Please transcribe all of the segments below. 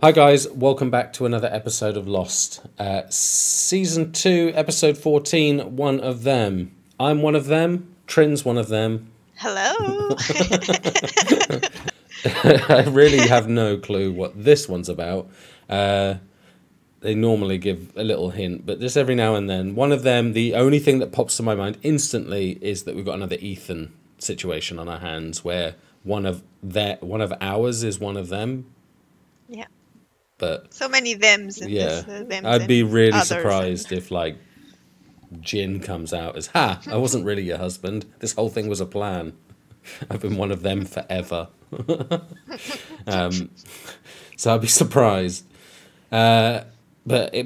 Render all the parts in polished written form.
Hi guys, welcome back to another episode of Lost. Season 2, episode 14, One of Them. I'm one of them, Trin's one of them. Hello. I really have no clue what this one's about. They normally give a little hint, but just every now and then. One of them, the only thing that pops to my mind instantly is that we've got another Ethan situation on our hands where one of ours is one of them. Yeah. But so many thems in yeah, this. Thems I'd be really others surprised if like Jin comes out as, "Ha! I wasn't really your husband. This whole thing was a plan. I've been one of them forever." So I'd be surprised. But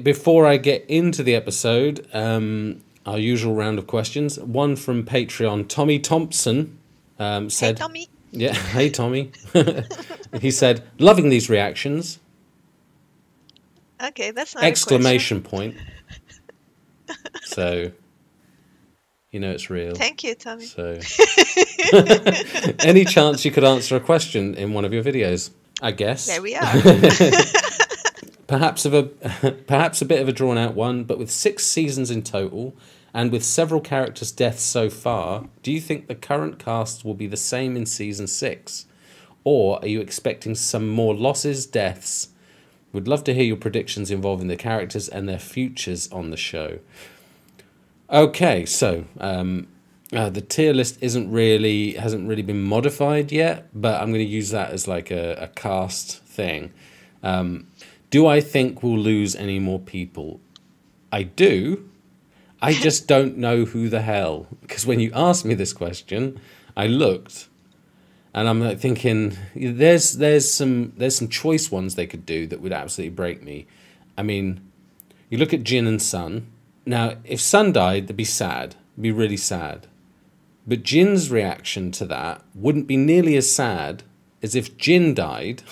before I get into the episode, our usual round of questions. One from Patreon, Tommy Thompson said, Hey, Tommy. Yeah, hey Tommy. He said, "Loving these reactions." Okay, that's not Exclamation point. So, you know it's real. Thank you, Tommy. So, any chance you could answer a question in one of your videos? I guess. There we are. Perhaps a bit of a drawn-out one, but with 6 seasons in total, and with several characters' deaths so far, do you think the current cast will be the same in season 6, or are you expecting some more losses, deaths? Would love to hear your predictions involving the characters and their futures on the show. Okay, so the tier list hasn't really been modified yet, but I'm going to use that as like a cast thing. Do I think we'll lose any more people? I do. I just don't know who the hell. Because when you asked me this question, I looked. And I'm like thinking, there's some choice ones they could do that would absolutely break me. I mean, you look at Jin and Sun. Now, if Sun died, that'd be sad. It'd be really sad. But Jin's reaction to that wouldn't be nearly as sad as if Jin died,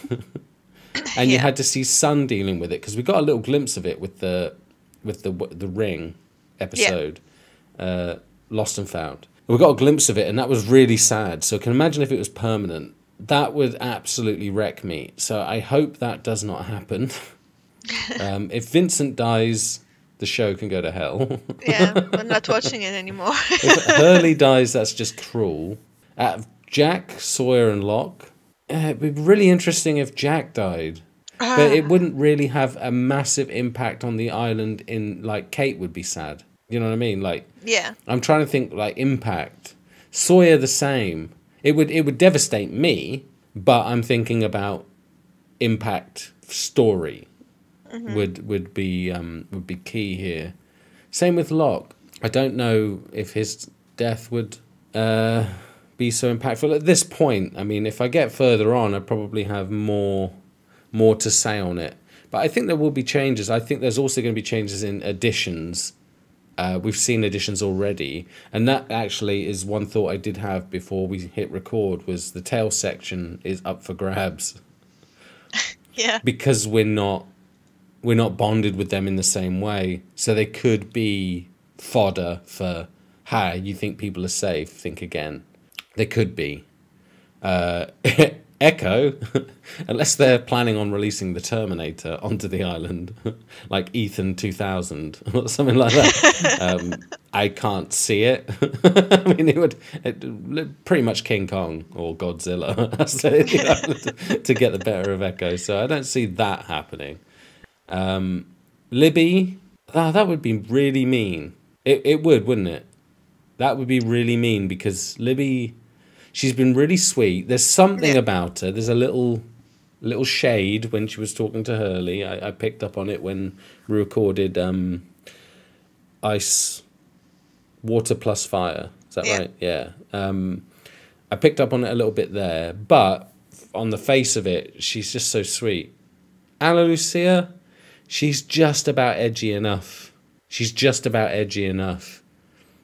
and you had to see Sun dealing with it. Because we got a little glimpse of it with the Ring episode, Lost and Found. We got a glimpse of it, and that was really sad. So I can imagine if it was permanent, that would absolutely wreck me. So I hope that does not happen. If Vincent dies, the show can go to hell. Yeah, we're not watching it anymore. If Hurley dies, that's just cruel. Out of Jack, Sawyer, and Locke, it'd be really interesting if Jack died. But it wouldn't really have a massive impact on the island in, like, Kate would be sad. You know what I mean? Like, yeah. I'm trying to think like impact. Sawyer the same. It would devastate me, but I'm thinking about impact story. Would be key here. Same with Locke. I don't know if his death would be so impactful at this point. I mean, if I get further on, I probably have more to say on it. But I think there will be changes. I think there's also going to be changes in additions. We've seen additions already, and that actually is one thought I did have before we hit record, was the tail section is up for grabs. Yeah. Because we're not bonded with them in the same way, so they could be fodder for, "Ha, you think people are safe? Think again." They could be. Echo, unless they're planning on releasing the Terminator onto the island, like Ethan 2000 or something like that, I can't see it. I mean, it pretty much King Kong or Godzilla has to get the better of Echo, so I don't see that happening. Libby, that would be really mean. It would, wouldn't it? That would be really mean because Libby, she's been really sweet. There's something about her. There's a little shade when she was talking to Hurley. I picked up on it when we recorded Ice, Water plus Fire. Is that right? Yeah. I picked up on it a little bit there, but on the face of it, she's just so sweet. Ana Lucia, she's just about edgy enough. She's just about edgy enough,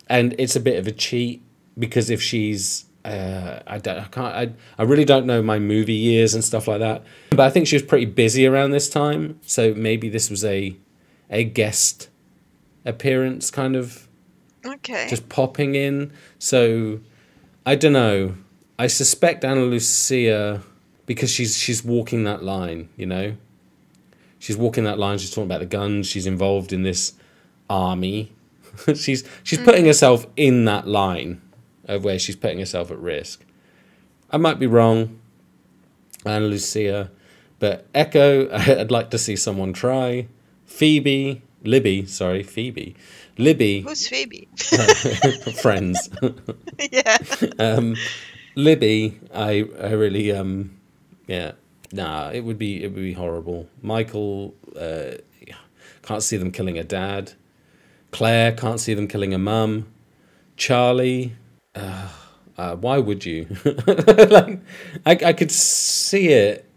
and it's a bit of a cheat because if she's I really don't know my movie years and stuff like that, but I think she was pretty busy around this time, so maybe this was a guest appearance, kind of, just popping in. So I don't know. I suspect Ana Lucia, because she's walking that line, you know. She's walking that line. She's talking about the guns. She's involved in this army. she's putting herself in that line of where she's putting herself at risk. I might be wrong, Ana Lucia, but Echo, I'd like to see someone try. Libby. Who's Phoebe? Friends. Yeah. Libby, I really yeah. Nah, it would be horrible. Michael, can't see them killing a dad. Claire, can't see them killing a mum. Charlie, why would you? Like, I could see it.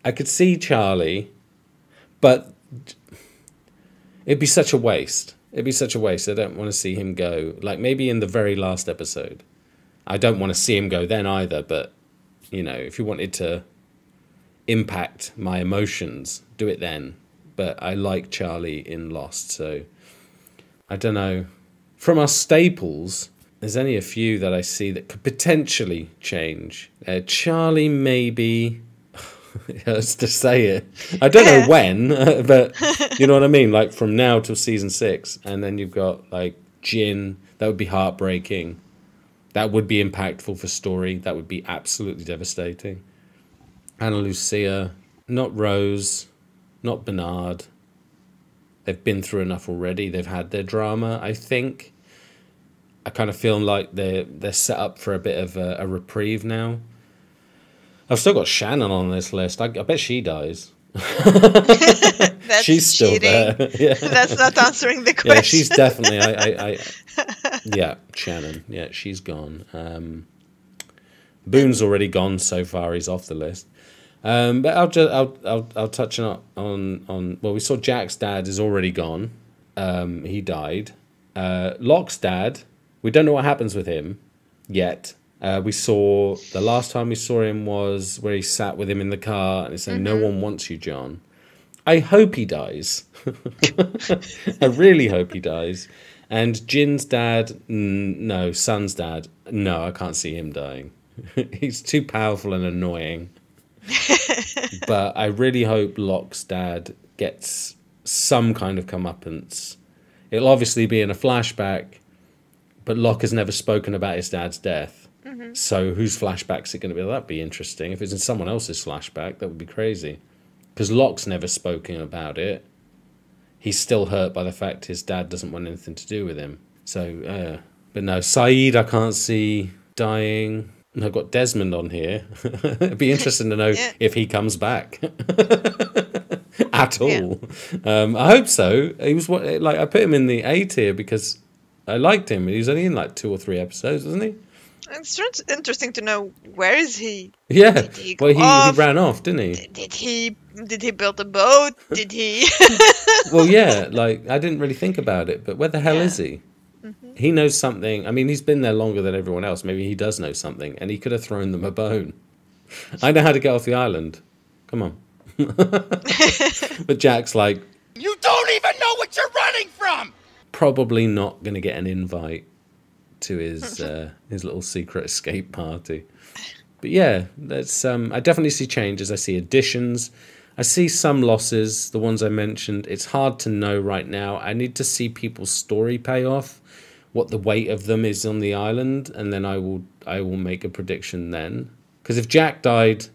I could see Charlie, but it'd be such a waste. It'd be such a waste. I don't want to see him go. Like, maybe in the very last episode. I don't want to see him go then either, but, you know, if you wanted to impact my emotions, do it then. But I like Charlie in Lost, so I don't know. From our staples, there's only a few that I see that could potentially change. Charlie, maybe. It hurts to say it. I don't know when, but you know what I mean? Like, from now till season 6, and then you've got, like, Jin. That would be heartbreaking. That would be impactful for story. That would be absolutely devastating. Ana Lucia, not Rose, not Bernard. They've been through enough already. They've had their drama, I think. I kind of feel like they're set up for a bit of a reprieve now. I've still got Shannon on this list. I bet she dies. That's She's still cheating. there. Yeah. That's not answering the question. Yeah, she's definitely. Yeah, Shannon. Yeah, she's gone. Boone's already gone so far. He's off the list. But I'll touch on. Well, we saw Jack's dad is already gone. He died. Locke's dad. We don't know what happens with him yet. We saw the last time we saw him was where he sat with him in the car and he said, "No one wants you, John." I hope he dies. I really hope he dies. And Jin's dad, no, Son's dad, no, I can't see him dying. He's too powerful and annoying. But I really hope Locke's dad gets some kind of comeuppance. It'll obviously be in a flashback, but Locke has never spoken about his dad's death. So whose flashback's it going to be? That'd be interesting. If it's in someone else's flashback, that would be crazy. Because Locke's never spoken about it. He's still hurt by the fact his dad doesn't want anything to do with him. So, but no, Sayid I can't see dying. And I've got Desmond on here. It'd be interesting to know if he comes back at all. I hope so. He was like, I put him in the A tier because I liked him. He was only in like 2 or 3 episodes, wasn't he? It's interesting to know, where is he? Yeah. Did he go Well, he off? ran off, didn't he? Did he build a boat? Did he? Well, yeah. Like, I didn't really think about it, but where the hell is he? He knows something. I mean, he's been there longer than everyone else. Maybe he does know something, and he could have thrown them a bone. I know how to get off the island. Come on. But Jack's like, you don't even know what you're running from! Probably not going to get an invite to his little secret escape party. But yeah, that's I definitely see changes. I see additions. I see some losses, the ones I mentioned. It's hard to know right now. I need to see people's story pay off, what the weight of them is on the island, and then I will make a prediction then. Because if Jack died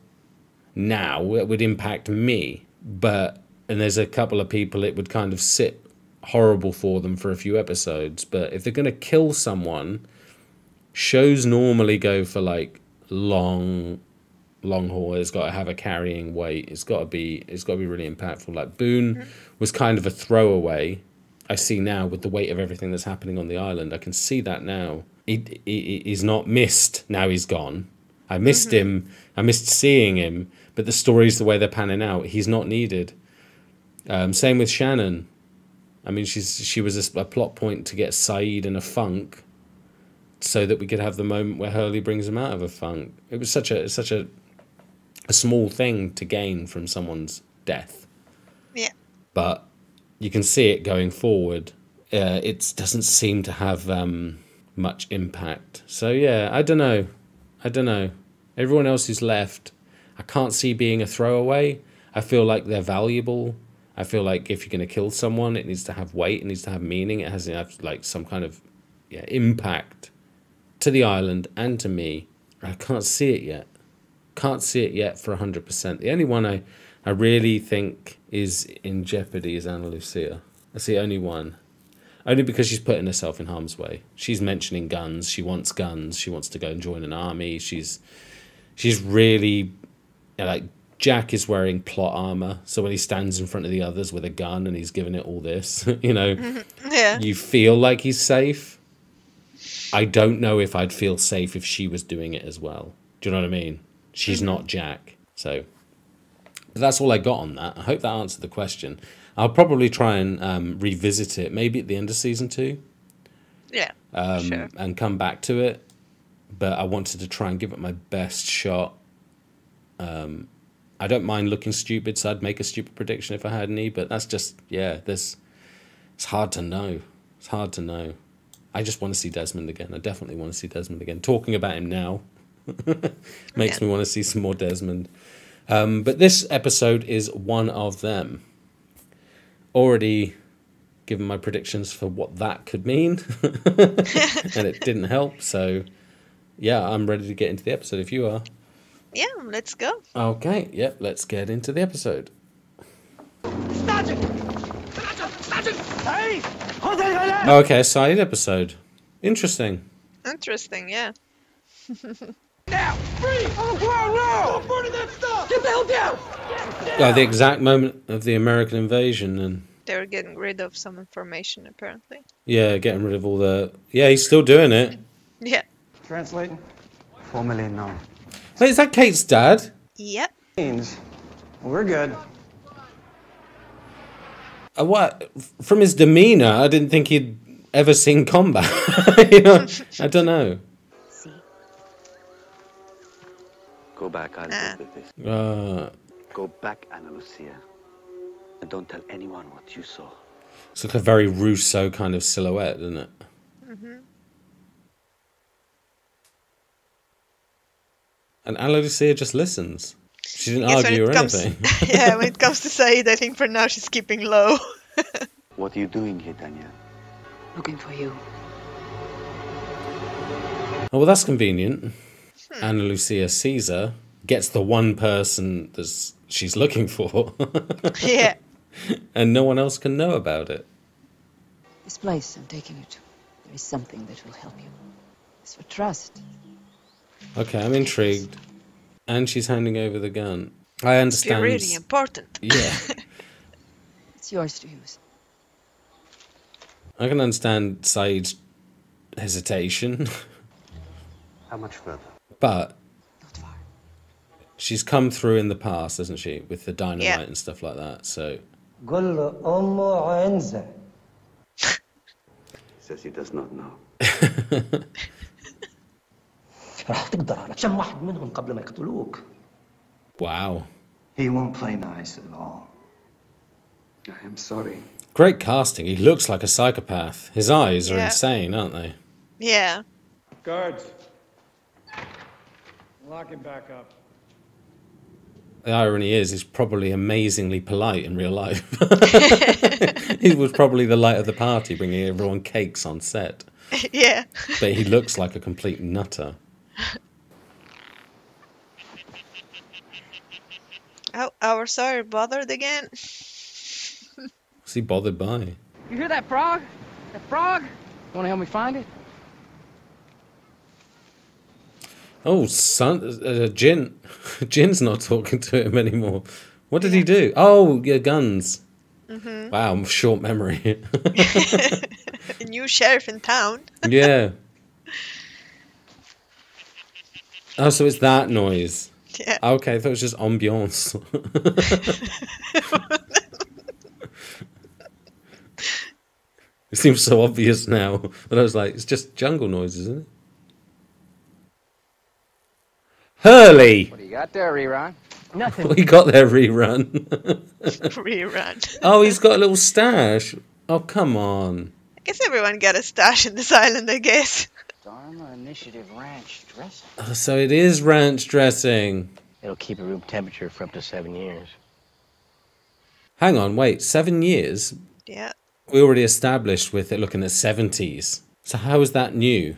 now, it would impact me. And there's a couple of people it would kind of sit horrible for them for a few episodes. But if they're going to kill someone, shows normally go for like long haul. It's got to have a carrying weight. It's got to be really impactful. Like Boone was kind of a throwaway. I see now with the weight of everything that's happening on the island. I can see that now. He's not missed. Now he's gone. I missed him. I missed seeing him. But the stories, the way they're panning out, he's not needed. Same with Shannon. I mean, she was a plot point to get Sayid in a funk, so that we could have the moment where Hurley brings him out of a funk. It was such a small thing to gain from someone's death. Yeah. But you can see it going forward. It doesn't seem to have much impact. So yeah, I don't know. Everyone else who's left, I can't see being a throwaway. I feel like they're valuable. I feel like if you're going to kill someone, it needs to have weight, it needs to have meaning, it has to have like some kind of impact to the island and to me. I can't see it yet. Can't see it yet for 100%. The only one I really think is in jeopardy is Ana Lucia. That's the only one. Only because she's putting herself in harm's way. She's mentioning guns. She wants guns. She wants to go and join an army. She's really, like, Jack is wearing plot armor. So when he stands in front of the others with a gun and he's giving it all this, you know, you feel like he's safe. I don't know if I'd feel safe if she was doing it as well. Do you know what I mean? She's not Jack. So but that's all I got on that. I hope that answered the question. I'll probably try and revisit it, maybe at the end of season 2. Yeah, sure. And come back to it. But I wanted to try and give it my best shot. I don't mind looking stupid, so I'd make a stupid prediction if I had any. But that's just, it's hard to know. It's hard to know. I just want to see Desmond again. I definitely want to see Desmond again. Talking about him now makes me want to see some more Desmond. But this episode is one of them. Already given my predictions for what that could mean. And it didn't help. So, yeah, I'm ready to get into the episode if you are. Yeah, let's go. Okay, yep, let's get into the episode. Okay, Sayid episode. Interesting. Interesting, yeah. Now, freeze! Oh, whoa, no! Don't burn that stuff! Get the hell down! The exact moment of the American invasion, and They were getting rid of some information, apparently. yeah, getting rid of all the. Yeah, he's still doing it. Yeah. Translating? 4 million no. Wait, is that Kate's dad? Yep. Means we're good. What? From his demeanor, I didn't think he'd ever seen combat. You know? I don't know. Go back, I'll deal with this. Go back, Ana Lucia. And don't tell anyone what you saw. It's like a very Rousseau kind of silhouette, isn't it? Mm-hmm. And Ana Lucia just listens. She didn't Yes, argue or when it anything. Yeah, when it comes to Sayid, I think for now she's keeping low. What are you doing here, Tanya? Looking for you. Oh, well, that's convenient. Ana Lucia sees her, gets the one person that she's looking for. Yeah. And no one else can know about it. This place I'm taking you to, there is something that will help you. It's for trust. Okay, I'm intrigued. And she's handing over the gun. I understand. You're really important. Yeah. It's yours to use. I can understand Sayid's hesitation. How much further? But Not far. she's come through in the past, hasn't she? With the dynamite Yeah. and stuff like that. So Says he does not know. wow. He won't play nice at all. I am sorry. Great casting. He looks like a psychopath. His eyes are Yeah. insane, aren't they? Yeah. Guards. Lock him back up. The irony is, he's probably amazingly polite in real life. He was probably the light of the party, bringing everyone cakes on set. Yeah. But he looks like a complete nutter. Oh, our Sawyer bothered again. What's he bothered by? You hear that frog? That frog? You want to help me find it? Oh, Jin. Jin's not talking to him anymore. What did he do? Oh, yeah, guns. Mm-hmm. Wow, short memory. A new sheriff in town. Yeah. Oh, so it's that noise. Yeah. Okay, I thought it was just ambiance. It seems so obvious now. But I was like, it's just jungle noise, isn't it? Hurley! What do you got there, Rerun? Nothing. We got their rerun. Rerun. Oh, he's got a little stash. Oh, come on. I guess everyone got a stash in this island, I guess. Dharma Initiative Ranch dressing. Oh, so it is ranch dressing. It'll keep it room temperature for up to 7 years. Hang on, wait, 7 years? Yeah. We already established with it looking at 70s. So how is that new?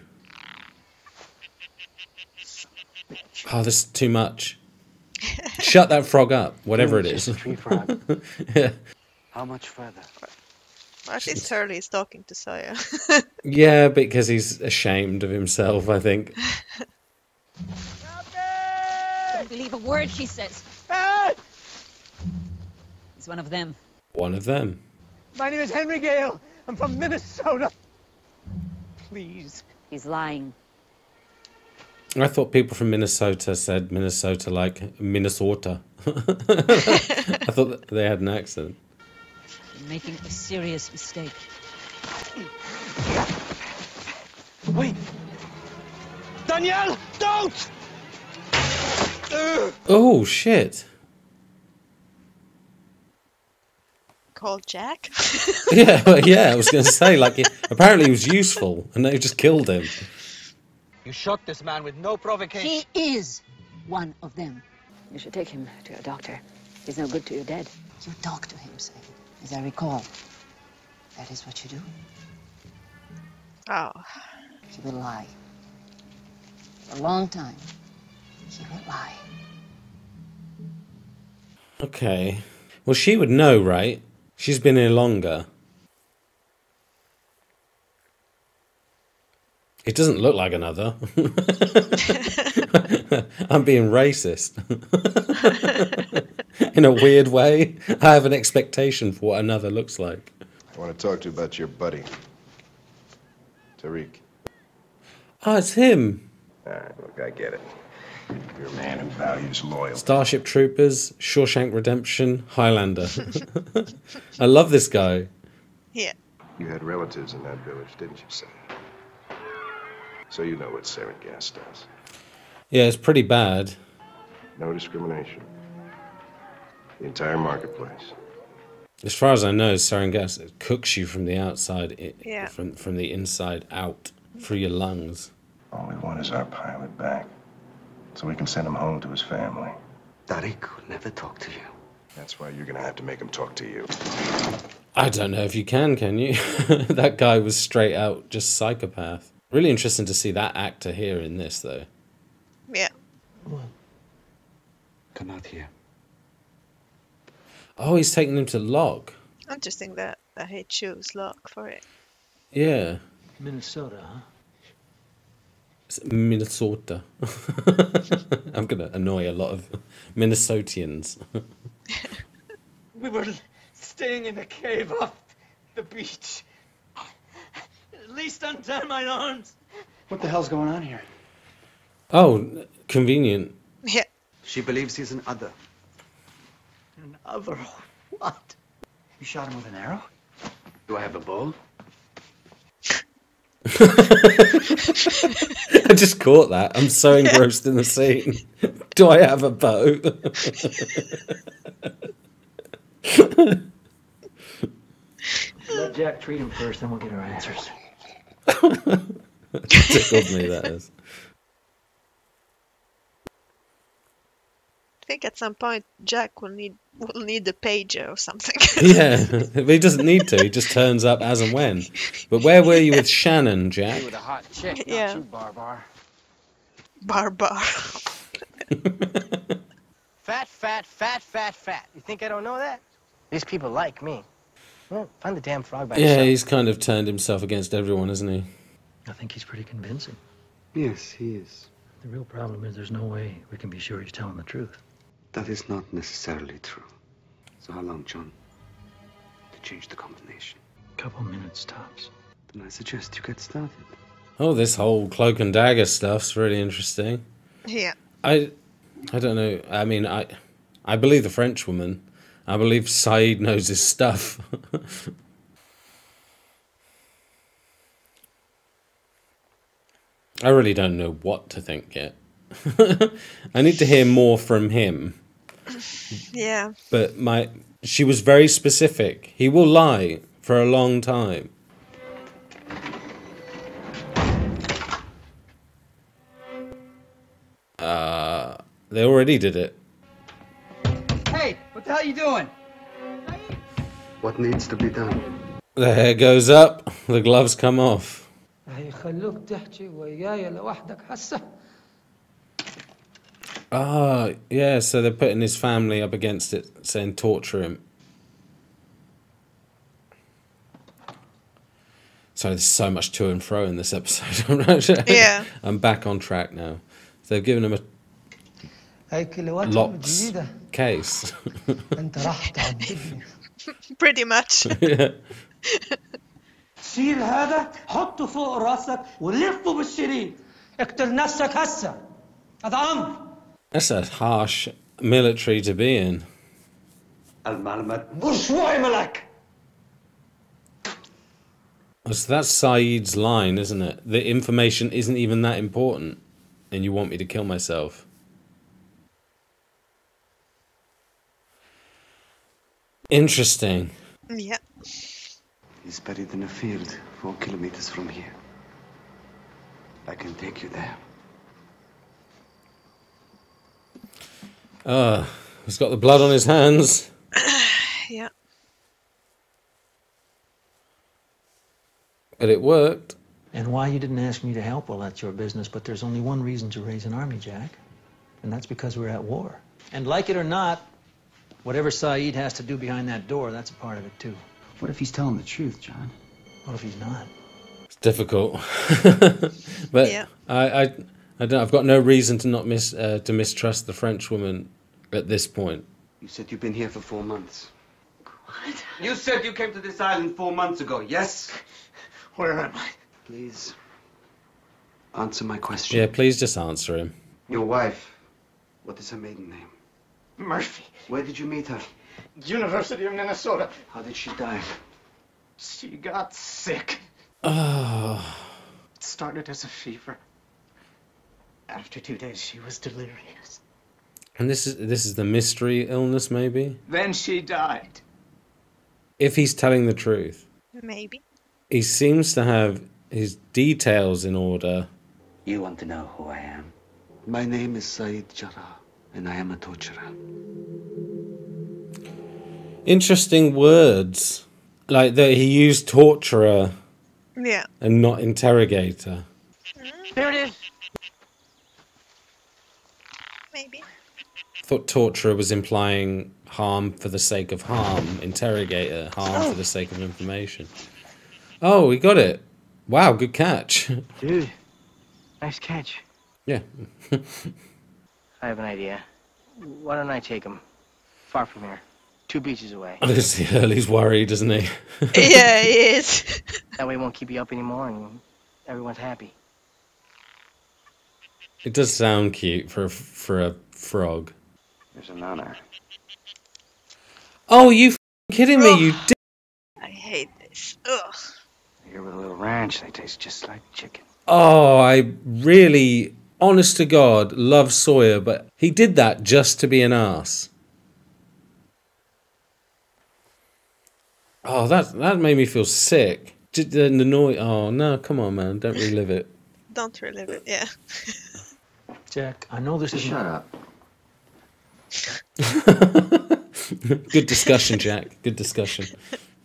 Oh, this is too much. Shut that frog up, whatever it is. Just a tree frog. Yeah. How much further? Well, at least Hurley is talking to Saya. Yeah, because he's ashamed of himself, I think. Don't believe a word she says. He's one of them. One of them. My name is Henry Gale. I'm from Minnesota. Please. He's lying. I thought people from Minnesota said Minnesota like Minnesota. I thought that they had an accent. You're making a serious mistake. Wait. Danielle, don't! Oh, shit. Called Jack? Yeah, I was going to say, like, apparently he was useful, and they just killed him. You shot this man with no provocation. He is one of them. You should take him to a doctor. He's no good to your dead. You talk to him, Sayid. As I recall, that is what you do. Oh. He will lie. For a long time, he will lie. Okay. Well, she would know, right? She's been here longer. It doesn't look like another. I'm being racist. In a weird way. I have an expectation for what another looks like. I want to talk to you about your buddy, Tariq. Oh, it's him. Look, I get it. You're a man who values loyalty. Starship Troopers, Shawshank Redemption, Highlander. I love this guy. Yeah. You had relatives in that village, didn't you, Sam? So you know what sarin gas does. Yeah, it's pretty bad. No discrimination. The entire marketplace. As far as I know, sarin gas cooks you from the outside, Yeah. from the inside out, through your lungs. All we want is our pilot back, so we can send him home to his family. Tariq will never talk to you. That's why you're gonna have to make him talk to you. I don't know if you can you? That guy was straight out just psychopath. Really interesting to see that actor here in this, though. Yeah. Come out here. Oh, he's taking him to Locke. Interesting that he chose Locke for it. Yeah. Minnesota, huh? It's Minnesota. I'm going to annoy a lot of Minnesotians. We were staying in a cave off the beach. At least untie my arms. What the hell's going on here? Oh, convenient. Yeah. She believes he's an other. An other what? You shot him with an arrow? Do I have a bow? I just caught that. I'm so engrossed in the scene. Do I have a bow? Let Jack treat him first, then we'll get our answers. Tickled me, that is. I think at some point Jack will need the pager or something. Yeah, but he doesn't need to. He just turns up as and when. But where were you with Shannon, Jack? You with a hot chick, Yeah. not you, Barbar. Barbar. Fat, fat, fat, fat, fat. You think I don't know that? These people like me. Well, find the damn frog by Yeah, yourself. he's kind of turned himself against everyone, hasn't he? I think he's pretty convincing. Yes, he is. The real problem is there's no way we can be sure he's telling the truth. That is not necessarily true. So how long, John? To change the combination? A couple minutes tops. Then I suggest you get started. Oh, this whole cloak and dagger stuff's really interesting. Yeah. I don't know. I mean, I believe the French woman. I believe Sayid knows his stuff. I really don't know what to think yet. I need to hear more from him. Yeah. But she was very specific. He will lie for a long time. They already did it. Hey, what the hell are you doing? What needs to be done? The hair goes up, the gloves come off. Ah, yeah, so they're putting his family up against it, saying torture him. Sorry, there's so much to and fro in this episode. Yeah. I'm back on track now. So they've given him a Locke's case. Pretty much. Yeah. شيل هذا حطه فوق راسك ولفه بالشريط اقتل نفسك هسه هذا أمر. That's a harsh military to be in. المعلومات مش مهمة. So that's Sayid's line, isn't it? The information isn't even that important, and you want me to kill myself. Interesting. Yeah. He's buried in a field 4 kilometers from here. I can take you there. He's got the blood on his hands. Yeah. But it worked. And why you didn't ask me to help, well, that's your business, but there's only one reason to raise an army, Jack. And that's because we're at war. And like it or not, whatever Sayid has to do behind that door, that's a part of it, too. What if he's telling the truth, John? What if he's not? It's difficult. But Yeah. I don't, I've got no reason to not to mistrust the French woman at this point. You said you've been here for 4 months. What? You said you came to this island 4 months ago, yes? Where am I? Please, answer my question. Yeah, please just answer him. Your wife, what is her maiden name? Murphy. Where did you meet her? University of Minnesota. How did she die? She got sick. Oh. It started as a fever. After 2 days, she was delirious. And this is the mystery illness, maybe? Then she died. If he's telling the truth. Maybe. He seems to have his details in order. You want to know who I am? My name is Sayid Jarrah, and I am a torturer. Interesting words. Like that he used torturer Yeah. and not interrogator. There it is. Maybe. I thought torturer was implying harm for the sake of harm. Interrogator, harm for the sake of information. Oh, we got it. Wow, good catch. Dude, nice catch. Yeah. I have an idea. Why don't I take him? Far from here. 2 beaches away. This Hurley's worried, isn't he? Yeah, he is. That way it won't keep you up anymore and everyone's happy. It does sound cute for a frog. There's an honor. Oh, you kidding me? You did. I hate this. Ugh. Here with a little ranch, they taste just like chicken. Oh, I really, honest to God, love Sawyer, but he did that just to be an ass. Oh, that made me feel sick. The noise. Oh no, come on, man, don't relive it. Don't relive it, yeah. Jack, I know this is... Shut up. Good discussion, Jack. Good discussion.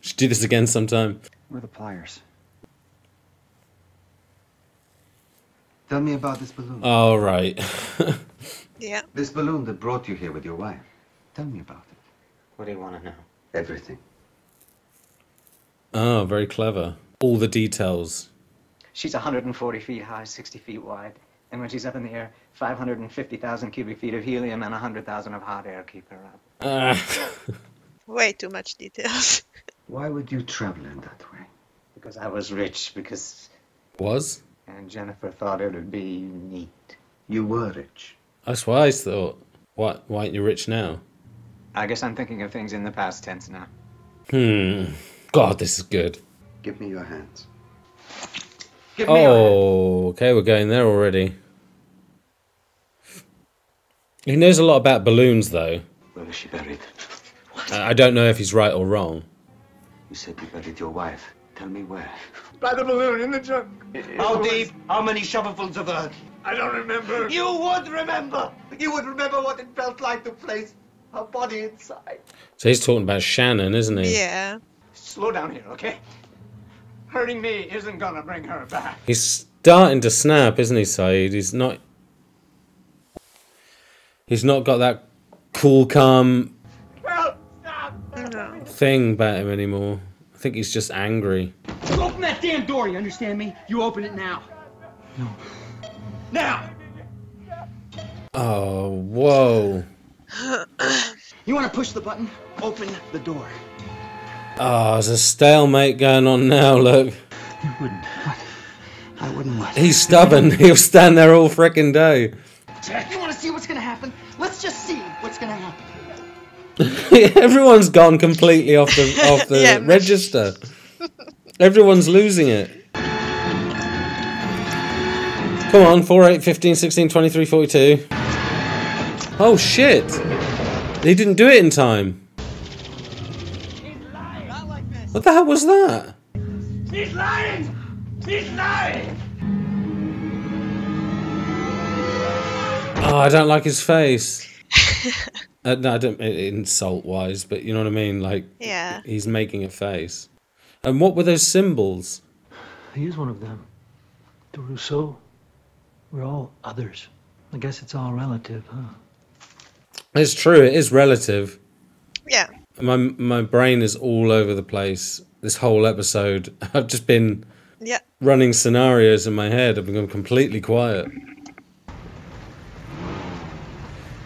Should do this again sometime. Where are the pliers? Tell me about this balloon. Oh, right. Yeah. This balloon that brought you here with your wife. Tell me about it. What do you want to know? Everything. Oh, very clever. All the details. She's 140 feet high, 60 feet wide. And when she's up in the air, 550,000 cubic feet of helium and 100,000 of hot air keep her up. Way too much details. Why would you travel in that way? Because I was rich, because... Was? And Jennifer thought it would be neat. You were rich. That's what I thought. What? Why aren't you rich now? I guess I'm thinking of things in the past tense now. God, this is good. Give me your hands. Give me your hand. Oh, okay, we're going there already. He knows a lot about balloons, though. Where was she buried? I don't know if he's right or wrong. You said you buried your wife. Tell me where. By the balloon in the junk. How deep? How many shovelfuls of earth? I don't remember. You would remember. You would remember what it felt like to place Her body inside. So he's talking about Shannon, isn't he? Yeah. Slow down here, okay? Hurting me isn't gonna bring her back. He's starting to snap, isn't he, Sayid? He's not got that cool, calm thing about him anymore. I think he's just angry. You open that damn door, you understand me? You open it now. No. Now! Oh, whoa. You want to push the button? Open the door. Oh, there's a stalemate going on now, look. You wouldn't. I wouldn't what? He's stubborn. He'll stand there all frickin' day. Jack, you want to see what's going to happen? Let's just see what's going to happen. Everyone's gone completely off the Yeah. register. Everyone's losing it. Come on, 4, 8, 15, 16, 23, 42. Oh shit! He didn't do it in time. What the hell was that? He's lying! He's lying! Oh, I don't like his face. No, I don't insult wise, but you know what I mean. Like, Yeah. he's making a face. And what were those symbols? He is one of them. To Rousseau, we're all others. I guess it's all relative, huh? It's true. It is relative. Yeah. My brain is all over the place. This whole episode, I've just been running scenarios in my head. I've become completely quiet.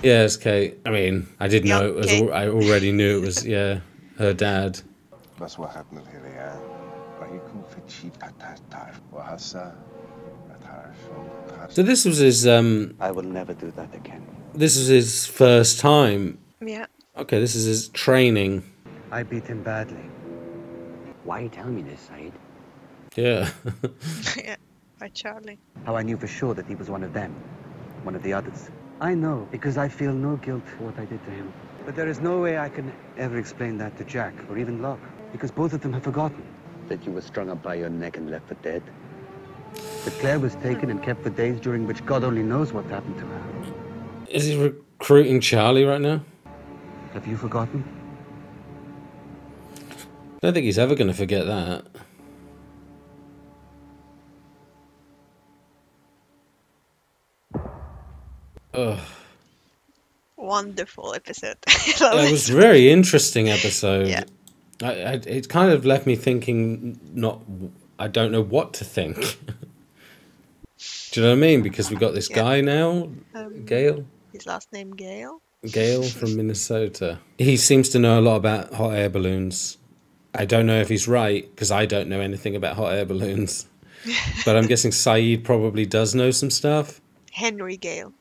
Yes, Kate. I mean, I did know it was. I already knew it was. Yeah, her dad. That's what happened here. So this was his. I will never do that again. This was his first time. Yeah. Okay, this is his training. I beat him badly. Why are you telling me this, Sayid? Yeah. Yeah. By Charlie. How I knew for sure that he was one of them. One of the others. I know, because I feel no guilt for what I did to him. But there is no way I can ever explain that to Jack, or even Locke. Because both of them have forgotten that you were strung up by your neck and left for dead. That Claire was taken and kept for days during which God only knows what happened to her. Is he recruiting Charlie right now? Have you forgotten? I don't think he's ever going to forget that. Ugh. Wonderful episode. It was a very interesting episode. Yeah. It kind of left me thinking, I don't know what to think. Do you know what I mean? Because we got this guy now, Gale. His last name Gale. Gale from Minnesota. He seems to know a lot about hot air balloons. I don't know if he's right, because I don't know anything about hot air balloons. But I'm guessing Sayid probably does know some stuff. Henry Gale.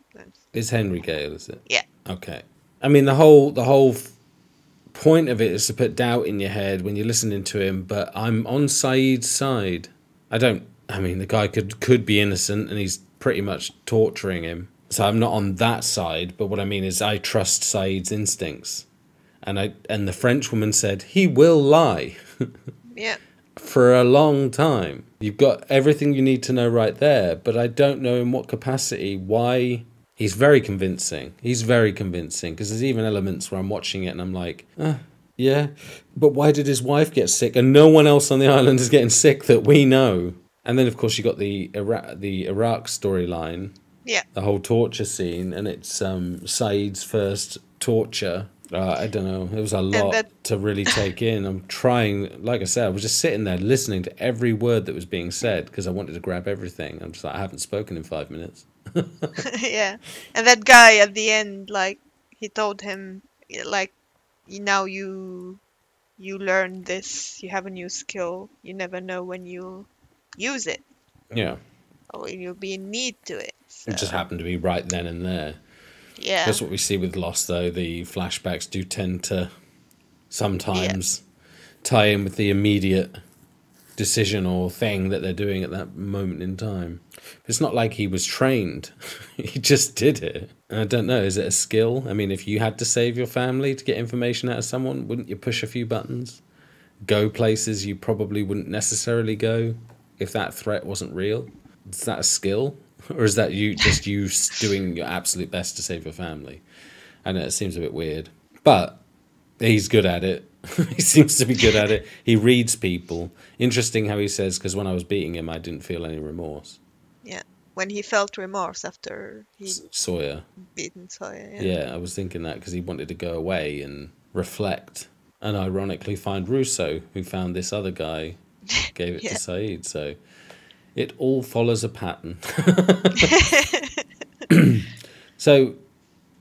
It's Henry Gale, is it? Yeah. Okay. I mean, the whole point of it is to put doubt in your head when you're listening to him, but I'm on Sayid's side. I mean, the guy could be innocent, and he's pretty much torturing him. So I'm not on that side, but what I mean is I trust Sayid's instincts. And the French woman said, he will lie. Yeah. For a long time. You've got everything you need to know right there, but I don't know in what capacity, why. He's very convincing. He's very convincing, because there's even elements where I'm watching it and I'm like, yeah, but why did his wife get sick and no one else on the island is getting sick that we know? And then, of course, you got the Iraq storyline. Yeah. The whole torture scene, and it's Sayid's first torture. I don't know. It was a lot to really take in. I'm trying, like I said, I was just sitting there listening to every word that was being said because I wanted to grab everything. I'm just like, I haven't spoken in 5 minutes. Yeah. And that guy at the end, like, he told him, like, now you learn this, you have a new skill, you never know when you use it. Yeah. Or you'll be in need to it. So. It just happened to be right then and there. Yeah. That's what we see with Lost, though. The flashbacks do tend to sometimes tie in with the immediate decision or thing that they're doing at that moment in time. It's not like he was trained. He just did it. And I don't know, is it a skill? I mean, if you had to save your family to get information out of someone, wouldn't you push a few buttons? Go places you probably wouldn't necessarily go if that threat wasn't real? Is that a skill? Or is that you doing your absolute best to save your family? I know it seems a bit weird. But he's good at it. He seems to be good at it. He reads people. Interesting how he says, because when I was beating him, I didn't feel any remorse. Yeah. When he felt remorse after he Sawyer. beaten Sawyer. Yeah, I was thinking that because he wanted to go away and reflect. And ironically find Russo, who found this other guy, gave it to Sayid. So it all follows a pattern. So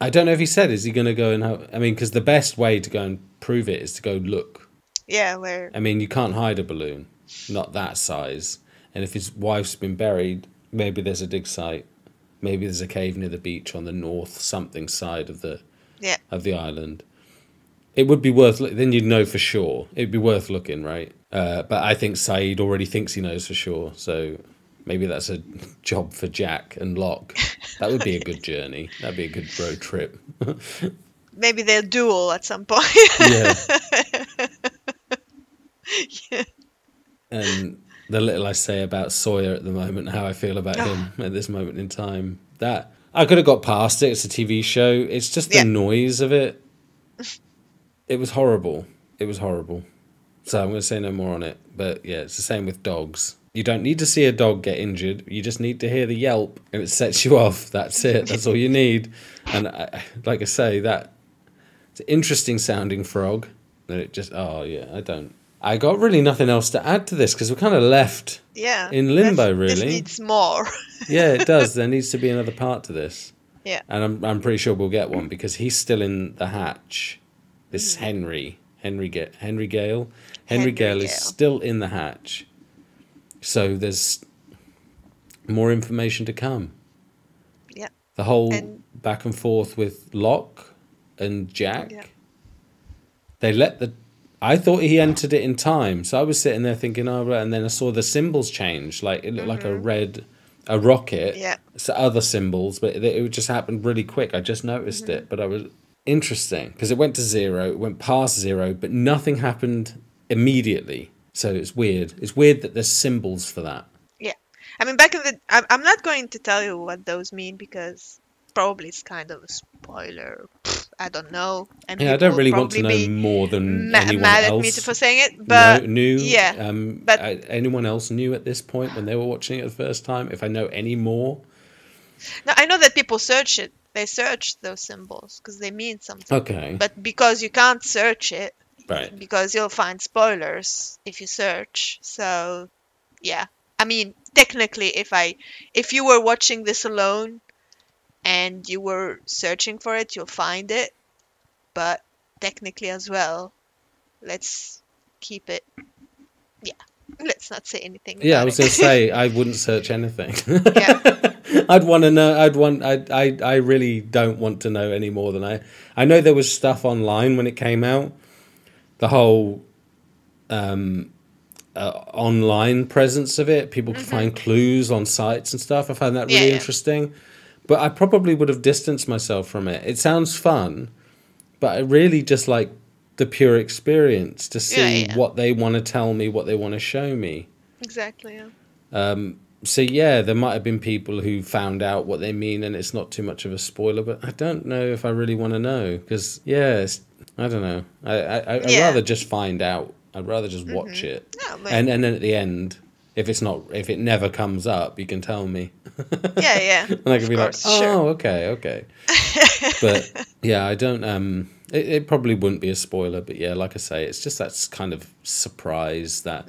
I don't know if he said, is he going to go and have... I mean, because the best way to go and prove it is to go look. Yeah, where... I mean, you can't hide a balloon. Not that size. And if his wife's been buried, maybe there's a dig site. Maybe there's a cave near the beach on the north something side of the island. It would be worth... Then you'd know for sure. It'd be worth looking, right? But I think Sayid already thinks he knows for sure. So maybe that's a job for Jack and Locke. That would be a good journey. That'd be a good road trip. Maybe they'll duel at some point. Yeah. Yeah. And the little I say about Sawyer at the moment, how I feel about him at this moment in time, that I could have got past it. It's a TV show. It's just the noise of it. It was horrible. It was horrible. So I'm going to say no more on it. But yeah, it's the same with dogs. You don't need to see a dog get injured. You just need to hear the yelp and it sets you off. That's it. That's all you need. And like I say, that it's an interesting sounding frog. And it just, I got really nothing else to add to this because we're kind of left in limbo, really. This needs more. Yeah, it does. There needs to be another part to this. Yeah. And I'm pretty sure we'll get one because he's still in the hatch. This Henry Gale. Henry Gale is still in the hatch. So there's more information to come. Yeah. The whole back and forth with Locke and Jack. Yeah. I thought he entered it in time. So I was sitting there thinking, and then I saw the symbols change. Like it looked like a rocket. Yeah. So other symbols, but it just happened really quick. I just noticed it, but I was interesting because it went to 0, it went past 0, but nothing happened immediately. So it's weird. It's weird that there's symbols for that. Yeah. I mean, back in the... I'm not going to tell you what those mean because probably it's kind of a spoiler. I don't know. And I don't really want to know more than anyone mad else. At me for saying it, but... Knew. Yeah. But anyone else knew at this point when they were watching it the first time? If I know any more? No, I know that people search it. They search those symbols because they mean something. Okay. But because you can't search it, right? Because you'll find spoilers if you search. So, yeah. I mean, technically, if you were watching this alone and you were searching for it, you'll find it. But technically as well, let's keep it. Yeah. Let's not say anything. Yeah, I was going to say I wouldn't search anything. Yeah. I'd want to know. I really don't want to know any more than I know there was stuff online when it came out. The whole online presence of it. People could find clues on sites and stuff. I found that really interesting. But I probably would have distanced myself from it. It sounds fun, but I really just like the pure experience to see what they want to tell me, what they want to show me. Exactly, yeah. So, yeah, there might have been people who found out what they mean and it's not too much of a spoiler, but I don't know if I really want to know because, I don't know. I'd rather just find out. I'd rather just watch it. No, and then at the end, if it never comes up, you can tell me. Yeah. And I can be like, oh, okay. But, yeah, I don't... It probably wouldn't be a spoiler, but yeah, like I say, it's just that kind of surprise that...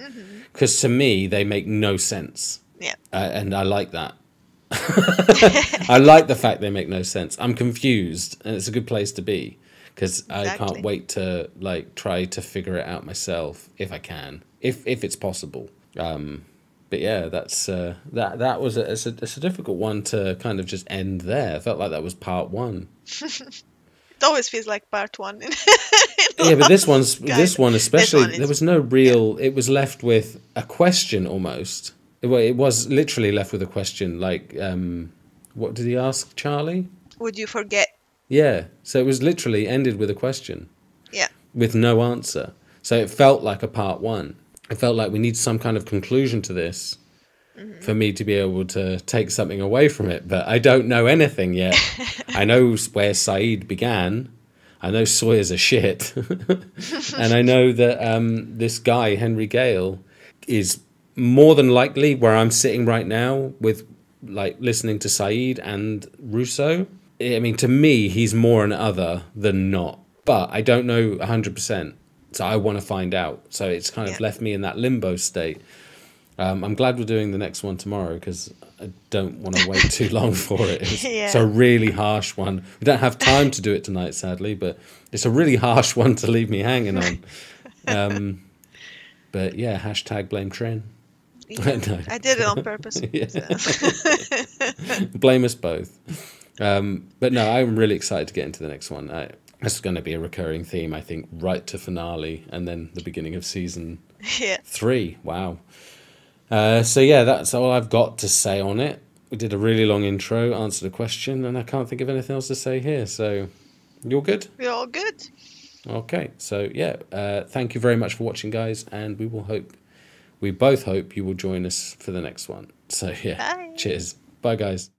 Because to me, they make no sense. Yeah. And I like that. I like the fact they make no sense. I'm confused, and it's a good place to be, because I can't wait to try to figure it out myself, if I can, if it's possible. But yeah, that's that was it's a difficult one to kind of just end there. I felt like that was part 1. It always feels like part 1. Yeah, but this one especially, there was no real. It was left with a question almost. It was literally left with a question, like, what did he ask Charlie? Would you forget? Yeah, so it was literally ended with a question. Yeah. With no answer. So it felt like a part 1. It felt like we need some kind of conclusion to this for me to be able to take something away from it. But I don't know anything yet. I know where Sayid began. I know Sawyer's a shit. And I know that this guy, Henry Gale, is more than likely where I'm sitting right now with like listening to Sayid and Russo. I mean, to me, he's more an other than not. But I don't know 100%. So I want to find out. So it's kind of left me in that limbo state. I'm glad we're doing the next one tomorrow because I don't want to wait too long for it. It's a really harsh one. We don't have time to do it tonight, sadly, but it's a really harsh one to leave me hanging on. But yeah, hashtag blame Trin. Yeah, No. I did it on purpose. Blame us both. But no, I'm really excited to get into the next one. It's going to be a recurring theme, I think, right to finale and then the beginning of season 3. Wow. So yeah, that's all I've got to say on it. We did a really long intro, answered a question, and I can't think of anything else to say here. So you're good? We're all good. Okay, so yeah, thank you very much for watching, guys, and we both hope you will join us for the next one. So yeah, cheers. Bye, guys.